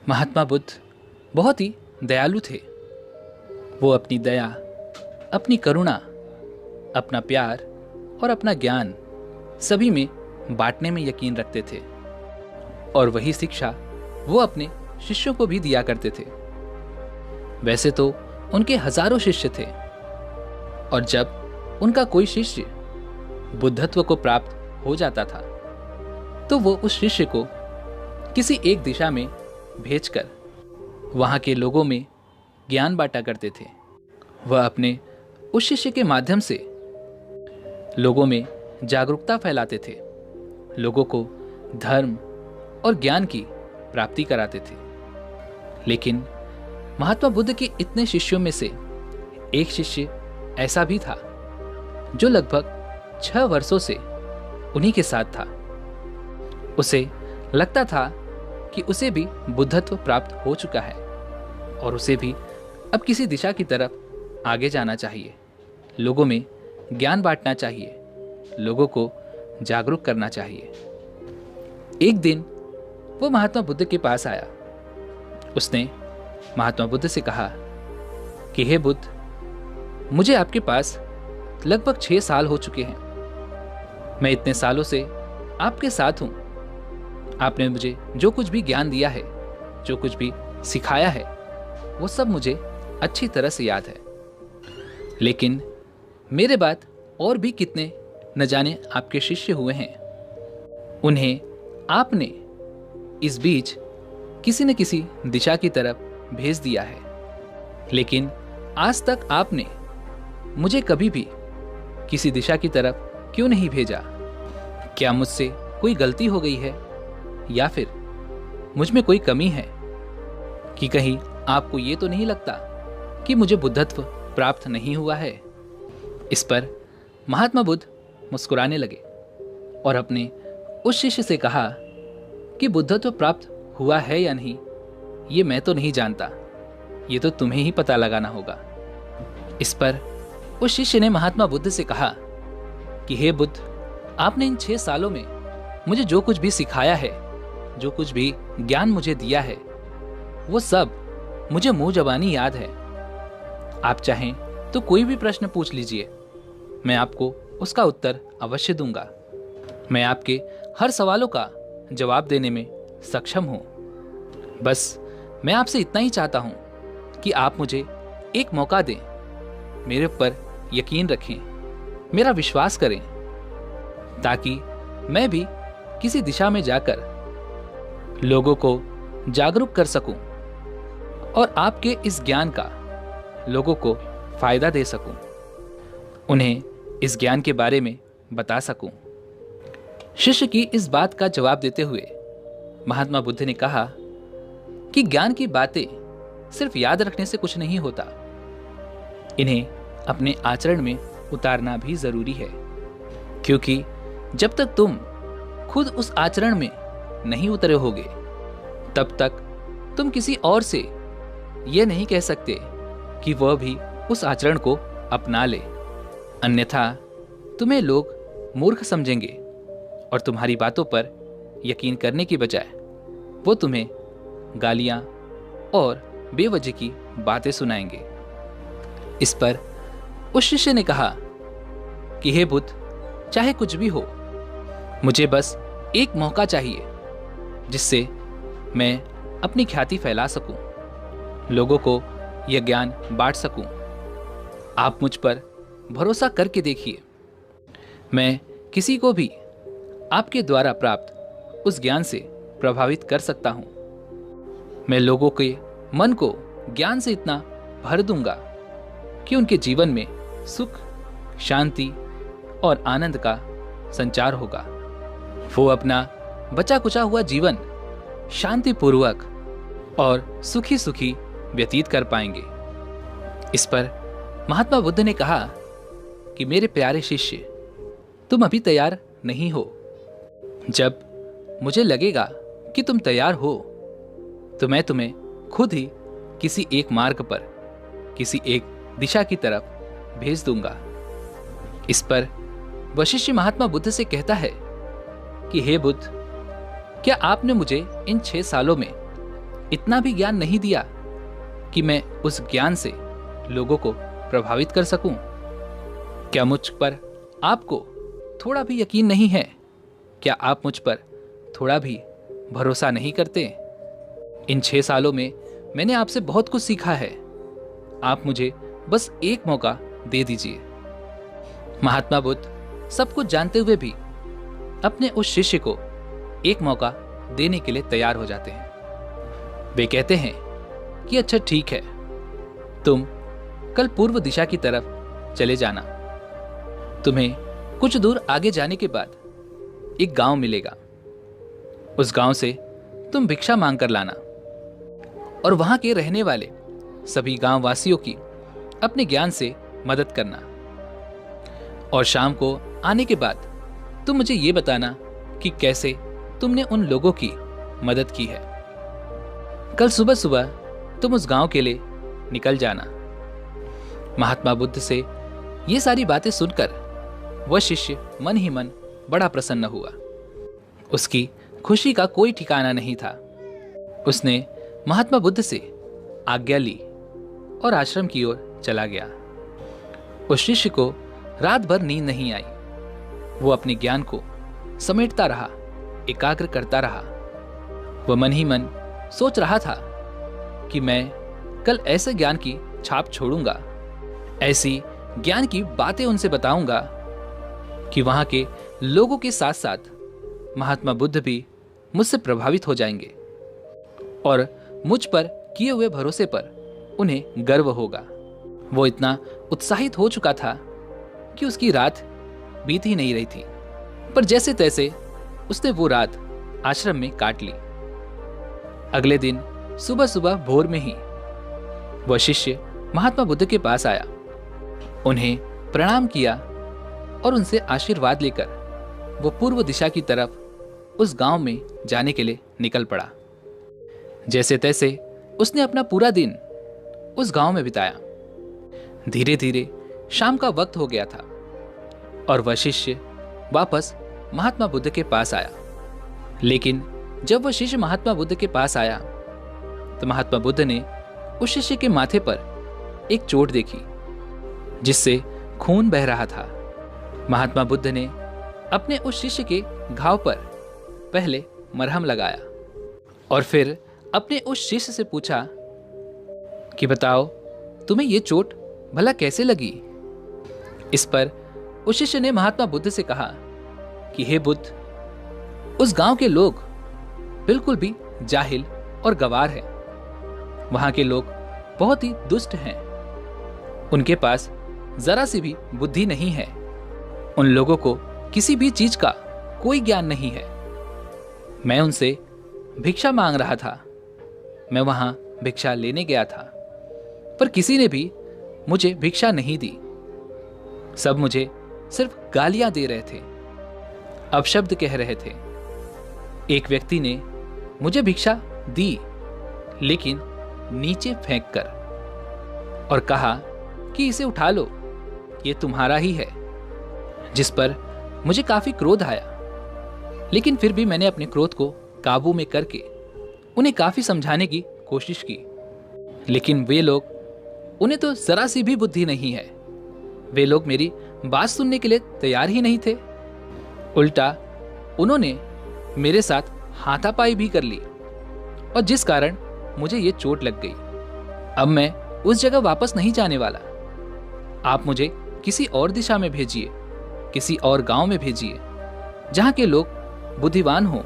महात्मा बुद्ध बहुत ही दयालु थे। वो अपनी दया, अपनी करुणा, अपना प्यार और अपना ज्ञान सभी में बांटने में यकीन रखते थे और वही शिक्षा वो अपने शिष्यों को भी दिया करते थे। वैसे तो उनके हजारों शिष्य थे और जब उनका कोई शिष्य बुद्धत्व को प्राप्त हो जाता था तो वो उस शिष्य को किसी एक दिशा में भेजकर वहां के लोगों में ज्ञान बांटा करते थे। वह अपने उस शिष्य के माध्यम से लोगों में जागरूकता फैलाते थे, लोगों को धर्म और ज्ञान की प्राप्ति कराते थे। लेकिन महात्मा बुद्ध के इतने शिष्यों में से एक शिष्य ऐसा भी था जो लगभग 6 वर्षों से उन्हीं के साथ था। उसे लगता था कि उसे भी बुद्धत्व प्राप्त हो चुका है और उसे भी अब किसी दिशा की तरफ आगे जाना चाहिए, लोगों में ज्ञान बांटना चाहिए, लोगों को जागरूक करना चाहिए। एक दिन वो महात्मा बुद्ध के पास आया। उसने महात्मा बुद्ध से कहा कि हे बुद्ध, मुझे आपके पास लगभग 6 साल हो चुके हैं। मैं इतने सालों से आपके साथ हूं। आपने मुझे जो कुछ भी ज्ञान दिया है, जो कुछ भी सिखाया है, वो सब मुझे अच्छी तरह से याद है। लेकिन मेरे बाद और भी कितने न जाने आपके शिष्य हुए हैं। उन्हें आपने इस बीच किसी न किसी दिशा की तरफ भेज दिया है, लेकिन आज तक आपने मुझे कभी भी किसी दिशा की तरफ क्यों नहीं भेजा? क्या मुझसे कोई गलती हो गई है या फिर मुझ में कोई कमी है कि कहीं आपको ये तो नहीं लगता कि मुझे बुद्धत्व प्राप्त नहीं हुआ है? इस पर महात्मा बुद्ध मुस्कुराने लगे और अपने उस शिष्य से कहा कि बुद्धत्व प्राप्त हुआ है या नहीं ये मैं तो नहीं जानता, ये तो तुम्हें ही पता लगाना होगा। इस पर उस शिष्य ने महात्मा बुद्ध से कहा कि हे बुद्ध, आपने इन 6 सालों में मुझे जो कुछ भी सिखाया है, जो कुछ भी ज्ञान मुझे दिया है, वो सब मुझे मुंह जबानी याद है। आप चाहें तो कोई भी प्रश्न पूछ लीजिए, मैं आपको उसका उत्तर अवश्य दूंगा। मैं आपके हर सवालों का जवाब देने में सक्षम हूं। बस मैं आपसे इतना ही चाहता हूं कि आप मुझे एक मौका दें, मेरे ऊपर यकीन रखें, मेरा विश्वास करें, ताकि मैं भी किसी दिशा में जाकर लोगों को जागरूक कर सकूं और आपके इस ज्ञान का लोगों को फायदा दे सकूं, उन्हें इस ज्ञान के बारे में बता सकूं। शिष्य की इस बात का जवाब देते हुए महात्मा बुद्ध ने कहा कि ज्ञान की बातें सिर्फ याद रखने से कुछ नहीं होता, इन्हें अपने आचरण में उतारना भी जरूरी है, क्योंकि जब तक तुम खुद उस आचरण में नहीं उतरे होगे तब तक तुम किसी और से यह नहीं कह सकते कि वह भी उस आचरण को अपना ले। अन्यथा तुम्हें लोग मूर्ख समझेंगे और तुम्हारी बातों पर यकीन करने की बजाय वो तुम्हें गालियां और बेवजह की बातें सुनाएंगे। इस पर उस शिष्य ने कहा कि हे बुद्ध, चाहे कुछ भी हो, मुझे बस एक मौका चाहिए जिससे मैं अपनी ख्याति फैला सकूं, लोगों को यह ज्ञान बांट सकूं। आप मुझ पर भरोसा करके देखिए, मैं किसी को भी आपके द्वारा प्राप्त उस ज्ञान से प्रभावित कर सकता हूं। मैं लोगों के मन को ज्ञान से इतना भर दूंगा कि उनके जीवन में सुख, शांति और आनंद का संचार होगा। वो अपना बचा कुचा हुआ जीवन शांतिपूर्वक और सुखी सुखी व्यतीत कर पाएंगे। इस पर महात्मा बुद्ध ने कहा कि मेरे प्यारे शिष्य, तुम अभी तैयार नहीं हो। जब मुझे लगेगा कि तुम तैयार हो तो मैं तुम्हें खुद ही किसी एक मार्ग पर, किसी एक दिशा की तरफ भेज दूंगा। इस पर वह शिष्य महात्मा बुद्ध से कहता है कि हे बुद्ध, क्या आपने मुझे इन 6 सालों में इतना भी ज्ञान नहीं दिया कि मैं उस ज्ञान से लोगों को प्रभावित कर सकूं? क्या मुझ पर आपको थोड़ा भी यकीन नहीं है? क्या आप मुझ पर थोड़ा भी भरोसा नहीं करते? इन 6 सालों में मैंने आपसे बहुत कुछ सीखा है। आप मुझे बस एक मौका दे दीजिए। महात्मा बुद्ध सब कुछ जानते हुए भी अपने उस शिष्य को एक मौका देने के लिए तैयार हो जाते हैं। वे कहते हैं कि अच्छा ठीक है, तुम कल पूर्व दिशा की तरफ चले जाना। तुम्हें कुछ दूर आगे जाने के बाद एक गांव मिलेगा। उस गांव से तुम भिक्षा मांग कर लाना और वहां के रहने वाले सभी गांव वासियों की अपने ज्ञान से मदद करना। और शाम को आने के बाद तुम मुझे ये बताना कि कैसे तुमने उन लोगों की मदद की है। कल सुबह सुबह तुम उस गांव के लिए निकल जाना। महात्मा बुद्ध से ये सारी बातें सुनकर वह शिष्य मन ही मन बड़ा प्रसन्न हुआ। उसकी खुशी का कोई ठिकाना नहीं था। उसने महात्मा बुद्ध से आज्ञा ली और आश्रम की ओर चला गया। उस शिष्य को रात भर नींद नहीं आई। वो अपने ज्ञान को समेटता रहा, एकाग्र करता रहा। वह मन ही मन सोच रहा था कि मैं कल ऐसे ज्ञान की छाप छोड़ूंगा, ऐसी ज्ञान की बातें उनसे बताऊंगा कि वहां के लोगों के साथ साथ महात्मा बुद्ध भी मुझसे प्रभावित हो जाएंगे और मुझ पर किए हुए भरोसे पर उन्हें गर्व होगा। वो इतना उत्साहित हो चुका था कि उसकी रात बीत ही नहीं रही थी, पर जैसे तैसे उसने वो रात आश्रम में काट ली। अगले दिन सुबह सुबह भोर में ही वह शिष्य महात्मा बुद्ध के पास आया, उन्हें प्रणाम किया और उनसे आशीर्वाद लेकर वो पूर्व दिशा की तरफ उस गांव में जाने के लिए निकल पड़ा। जैसे तैसे उसने अपना पूरा दिन उस गांव में बिताया। धीरे धीरे शाम का वक्त हो गया था और वह शिष्य वापस महात्मा बुद्ध के पास आया। लेकिन जब वह शिष्य महात्मा बुद्ध के पास आया तो महात्मा बुद्ध ने उस शिष्य के माथे पर एक चोट देखी जिससे खून बह रहा था। महात्मा बुद्ध ने अपने उस शिष्य के घाव पर पहले मरहम लगाया और फिर अपने उस शिष्य से पूछा कि बताओ तुम्हें ये चोट भला कैसे लगी। इस पर उस शिष्य ने महात्मा बुद्ध से कहा कि हे बुद्ध, उस गांव के लोग बिल्कुल भी जाहिल और गवार हैं। वहां के लोग बहुत ही दुष्ट हैं। उनके पास जरा सी भी बुद्धि नहीं है। उन लोगों को किसी भी चीज का कोई ज्ञान नहीं है। मैं उनसे भिक्षा मांग रहा था। मैं वहां भिक्षा लेने गया था, पर किसी ने भी मुझे भिक्षा नहीं दी। सब मुझे सिर्फ गालियां दे रहे थे, अपशब्द कह रहे थे। एक व्यक्ति ने मुझे भिक्षा दी, लेकिन नीचे फेंक कर, और कहा कि इसे उठा लो, ये तुम्हारा ही है। जिस पर मुझे काफी क्रोध आया, लेकिन फिर भी मैंने अपने क्रोध को काबू में करके उन्हें काफी समझाने की कोशिश की। लेकिन वे लोग, उन्हें तो जरा सी भी बुद्धि नहीं है। वे लोग मेरी बात सुनने के लिए तैयार ही नहीं थे। उल्टा उन्होंने मेरे साथ हाथापाई भी कर ली और जिस कारण मुझे ये चोट लग गई। अब मैं उस जगह वापस नहीं जाने वाला। आप मुझे किसी और दिशा में भेजिए, किसी और गांव में भेजिए, जहां के लोग बुद्धिमान हो,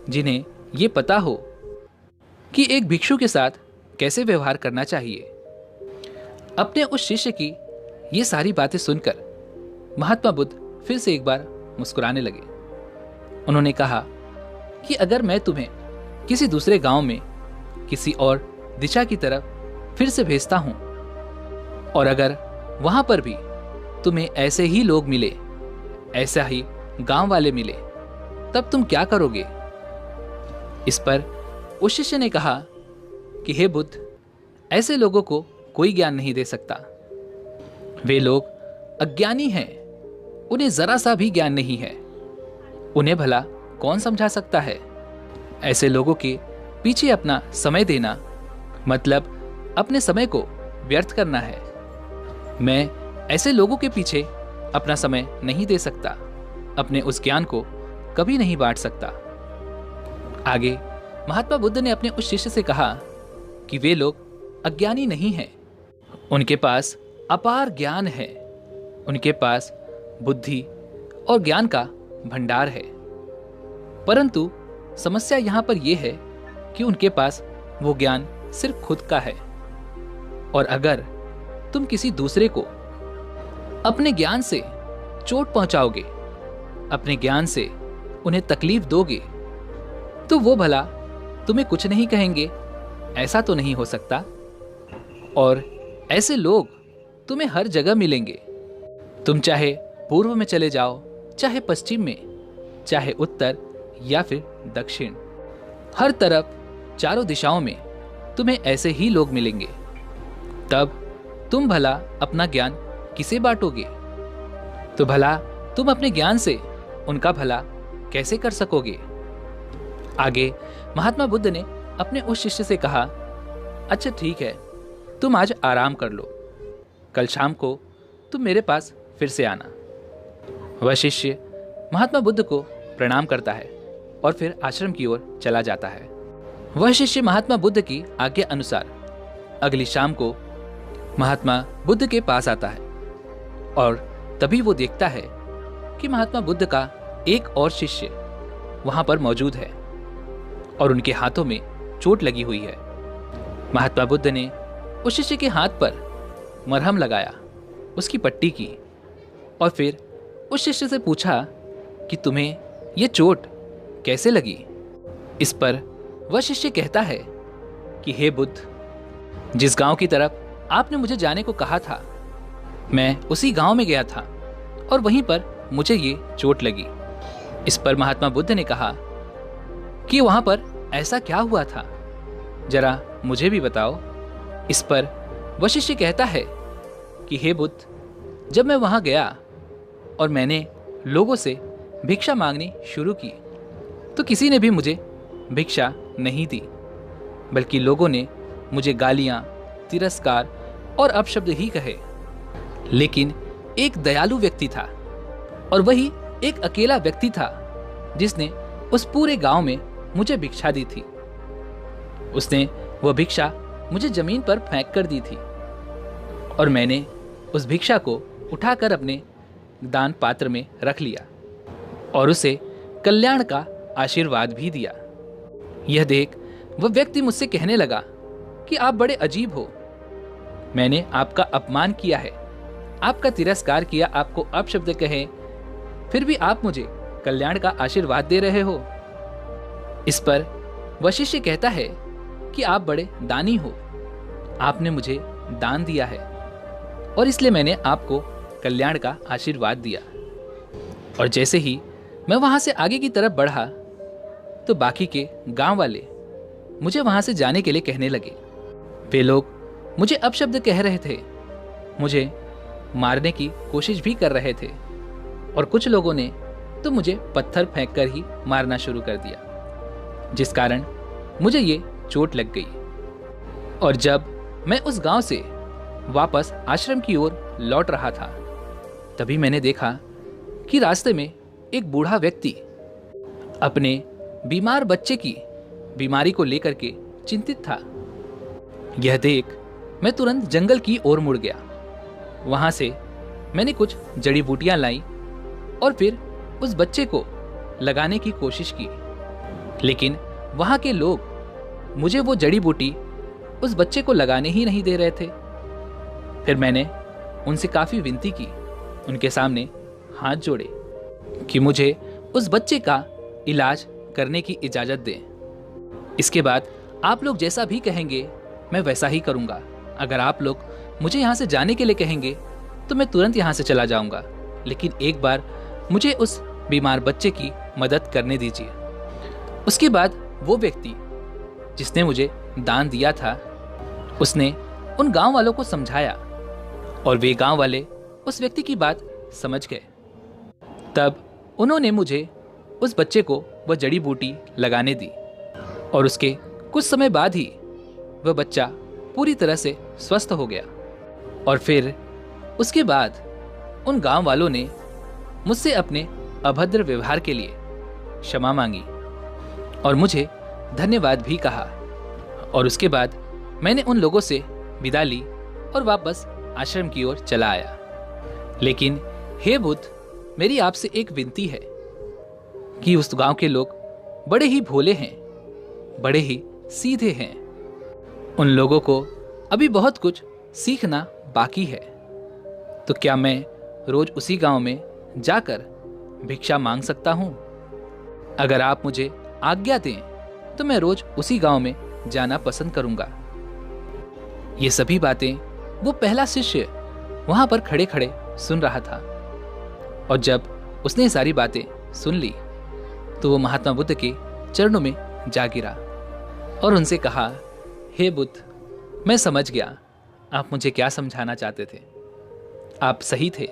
जिन्हें ये पता हो कि एक भिक्षु के साथ कैसे व्यवहार करना चाहिए। अपने उस शिष्य की ये सारी बातें सुनकर महात्मा बुद्ध फिर से एक बार मुस्कुराने लगे। उन्होंने कहा कि अगर मैं तुम्हें किसी दूसरे गांव में किसी और दिशा की तरफ फिर से भेजता हूं और अगर वहां पर भी तुम्हें ऐसे ही लोग मिले, ऐसा ही गांव वाले मिले, तब तुम क्या करोगे। इस पर उस शिष्य ने कहा कि हे बुद्ध, ऐसे लोगों को कोई ज्ञान नहीं दे सकता। वे लोग अज्ञानी हैं, उन्हें जरा सा भी ज्ञान नहीं है। उन्हें भला कौन समझा सकता है। ऐसे लोगों के पीछे अपना समय देना मतलब अपने समय को व्यर्थ करना है। मैं ऐसे लोगों के पीछे अपना समय नहीं दे सकता, अपने उस ज्ञान को कभी नहीं बांट सकता। आगे महात्मा बुद्ध ने अपने उस शिष्य से कहा कि वे लोग अज्ञानी नहीं हैं, उनके पास अपार ज्ञान है, उनके पास बुद्धि और ज्ञान का भंडार है। परंतु समस्या यहां पर यह है कि उनके पास वो ज्ञान सिर्फ खुद का है, और अगर तुम किसी दूसरे को अपने ज्ञान से चोट पहुंचाओगे, अपने ज्ञान से उन्हें तकलीफ दोगे, तो वो भला तुम्हें कुछ नहीं कहेंगे? ऐसा तो नहीं हो सकता। और ऐसे लोग तुम्हें हर जगह मिलेंगे। तुम चाहे पूर्व में चले जाओ, चाहे पश्चिम में, चाहे उत्तर या फिर दक्षिण, हर तरफ चारों दिशाओं में तुम्हें ऐसे ही लोग मिलेंगे। तब तुम भला अपना ज्ञान किसे बांटोगे? तो भला तुम अपने ज्ञान से उनका भला कैसे कर सकोगे? आगे महात्मा बुद्ध ने अपने उस शिष्य से कहा, अच्छा ठीक है, तुम आज आराम कर लो, कल शाम को तुम मेरे पास फिर से आना। वह शिष्य महात्मा बुद्ध को प्रणाम करता है और फिर आश्रम की ओर चला जाता है। वह शिष्य महात्मा बुद्ध की आज्ञा अनुसार अगली शाम को महात्मा बुद्ध के पास आता है, और तभी वो देखता है कि महात्मा बुद्ध का एक और शिष्य वहां पर मौजूद है और उनके हाथों में चोट लगी हुई है। महात्मा बुद्ध ने उस शिष्य के हाथ पर मरहम लगाया, उसकी पट्टी की, और फिर उस शिष्य से पूछा कि तुम्हें यह चोट कैसे लगी? इस पर वह शिष्य कहता है कि हे बुद्ध, जिस गांव की तरफ आपने मुझे जाने को कहा था, मैं उसी गांव में गया था और वहीं पर मुझे ये चोट लगी। इस पर महात्मा बुद्ध ने कहा कि वहां पर ऐसा क्या हुआ था, जरा मुझे भी बताओ। इस पर वह शिष्य कहता है कि हे बुद्ध, जब मैं वहां गया और मैंने लोगों से भिक्षा मांगनी शुरू की, तो किसी ने भी मुझे भिक्षा नहीं दी, बल्कि लोगों ने मुझे गालियां, तिरस्कार और अपशब्द ही कहे। लेकिन एक दयालु व्यक्ति था, और वही एक अकेला व्यक्ति था जिसने उस पूरे गांव में मुझे भिक्षा दी थी। उसने वह भिक्षा मुझे जमीन पर फेंक कर दी थी, और मैंने उस भिक्षा को उठाकर अपने दान पात्र में रख लिया और उसे कल्याण का आशीर्वाद भी दिया। यह देख वह व्यक्ति मुझसे कहने लगा कि आप बड़े अजीब हो, मैंने आपका अपमान किया है, आपका तिरस्कार किया, आपको अपशब्द कहे, फिर भी आप मुझे कल्याण का आशीर्वाद दे रहे हो। इस पर वह शिष्य कहता है कि आप बड़े दानी हो, आपने मुझे दान दिया है और इसलिए मैंने आपको कल्याण का आशीर्वाद दिया। और जैसे ही मैं वहां से आगे की तरफ बढ़ा तो बाकी के गांव वाले मुझे वहां से जाने के लिए कहने लगे। वे लोग मुझे अपशब्द कह रहे थे, मुझे मारने की कोशिश भी कर रहे थे, और कुछ लोगों ने तो मुझे पत्थर फेंक कर ही मारना शुरू कर दिया, जिस कारण मुझे ये चोट लग गई। और जब मैं उस गांव से वापस आश्रम की ओर लौट रहा था, तभी मैंने देखा कि रास्ते में एक बूढ़ा व्यक्ति अपने बीमार बच्चे की बीमारी को लेकर के चिंतित था। यह देख मैं तुरंत जंगल की ओर मुड़ गया। वहां से मैंने कुछ जड़ी बूटियां लाई और फिर उस बच्चे को लगाने की कोशिश की, लेकिन वहां के लोग मुझे वो जड़ी बूटी उस बच्चे को लगाने ही नहीं दे रहे थे। फिर मैंने उनसे काफी विनती की, उनके सामने हाथ जोड़े कि मुझे उस बच्चे का इलाज करने की इजाजत दें। इसके बाद आप लोग जैसा भी कहेंगे मैं वैसा ही करूंगा। अगर आप लोग मुझे यहाँ से जाने के लिए कहेंगे तो मैं तुरंत यहाँ से चला जाऊंगा, लेकिन एक बार मुझे उस बीमार बच्चे की मदद करने दीजिए। उसके बाद वो व्यक्ति जिसने मुझे दान दिया था, उसने उन गांव वालों को समझाया और वे गांव वाले उस व्यक्ति की बात समझ गए। तब उन्होंने मुझे उस बच्चे को वह जड़ी बूटी लगाने दी और उसके कुछ समय बाद ही वह बच्चा पूरी तरह से स्वस्थ हो गया। और फिर उसके बाद उन गांव वालों ने मुझसे अपने अभद्र व्यवहार के लिए क्षमा मांगी और मुझे धन्यवाद भी कहा। और उसके बाद मैंने उन लोगों से विदा ली और वापस आश्रम की ओर चला आया। लेकिन हे बुद्ध, मेरी आपसे एक विनती है कि उस गांव के लोग बड़े ही भोले हैं, बड़े ही सीधे हैं। उन लोगों को अभी बहुत कुछ सीखना बाकी है। तो क्या मैं रोज उसी गांव में जाकर भिक्षा मांग सकता हूं? अगर आप मुझे आज्ञा दें तो मैं रोज उसी गांव में जाना पसंद करूंगा। ये सभी बातें वो पहला शिष्य वहां पर खड़े खड़े सुन रहा था। और जब उसने ये सारी बातें सुन ली तो वो महात्मा बुद्ध के चरणों में जा गिरा और उनसे कहा, हे बुद्ध, मैं समझ गया आप मुझे क्या समझाना चाहते थे। आप सही थे।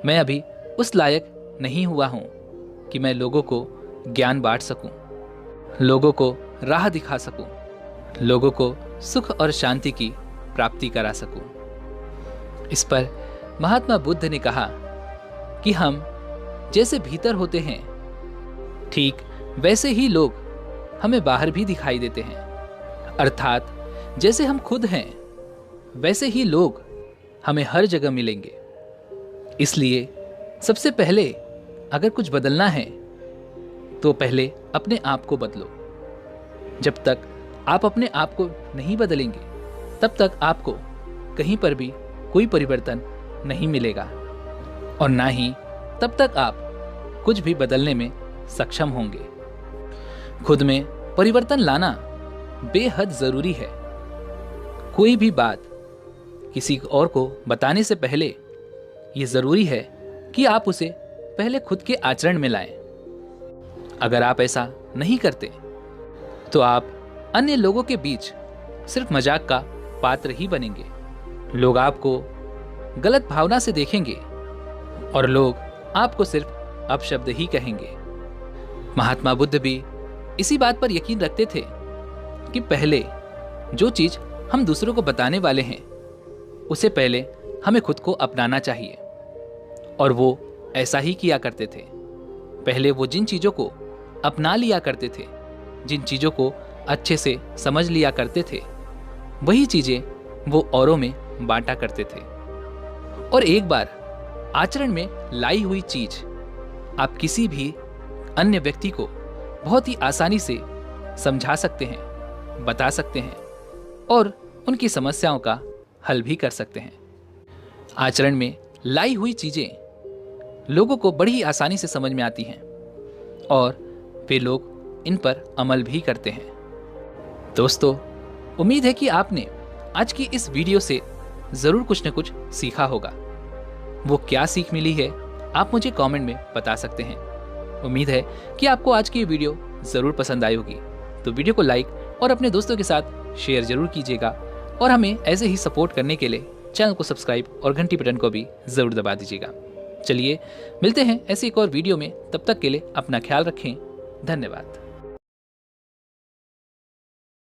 मैं अभी उस लायक नहीं हुआ हूं कि मैं लोगों को ज्ञान बांट सकूं, लोगों को राह दिखा सकूं, लोगों को सुख और शांति की प्राप्ति करा सकूं। इस पर महात्मा बुद्ध ने कहा कि हम जैसे भीतर होते हैं, ठीक वैसे ही लोग हमें बाहर भी दिखाई देते हैं। अर्थात जैसे हम खुद हैं वैसे ही लोग हमें हर जगह मिलेंगे। इसलिए सबसे पहले अगर कुछ बदलना है तो पहले अपने आप को बदलो। जब तक आप अपने आप को नहीं बदलेंगे तब तक आपको कहीं पर भी कोई परिवर्तन नहीं मिलेगा और ना ही तब तक आप कुछ भी बदलने में सक्षम होंगे। खुद में परिवर्तन लाना बेहद जरूरी है। कोई भी बात किसी और को बताने से पहले ये जरूरी है कि आप उसे पहले खुद के आचरण में लाएं। अगर आप ऐसा नहीं करते तो आप अन्य लोगों के बीच सिर्फ मजाक का पात्र ही बनेंगे। लोग आपको गलत भावना से देखेंगे और लोग आपको सिर्फ अपशब्द ही कहेंगे। महात्मा बुद्ध भी इसी बात पर यकीन रखते थे कि पहले जो चीज हम दूसरों को बताने वाले हैं उसे पहले हमें खुद को अपनाना चाहिए। और वो ऐसा ही किया करते थे। पहले वो जिन चीजों को अपना लिया करते थे, जिन चीजों को अच्छे से समझ लिया करते थे, वही चीजें वो औरों में बांटा करते थे। और एक बार आचरण में लाई हुई चीज आप किसी भी अन्य व्यक्ति को बहुत ही आसानी से समझा सकते हैं, बता सकते हैं और उनकी समस्याओं का हल भी कर सकते हैं। आचरण में लाई हुई चीजें लोगों को बड़ी आसानी से समझ में आती हैं और वे लोग इन पर अमल भी करते हैं। दोस्तों, उम्मीद है कि आपने आज की इस वीडियो से जरूर कुछ न कुछ सीखा होगा। वो क्या सीख मिली है आप मुझे कमेंट में बता सकते हैं। उम्मीद है कि आपको आज की ये वीडियो जरूर पसंद आई होगी। तो वीडियो को लाइक और अपने दोस्तों के साथ शेयर जरूर कीजिएगा और हमें ऐसे ही सपोर्ट करने के लिए चैनल को सब्सक्राइब और घंटी बटन को भी जरूर दबा दीजिएगा। चलिए मिलते हैं ऐसी एक और वीडियो में। तब तक के लिए अपना ख्याल रखें। धन्यवाद।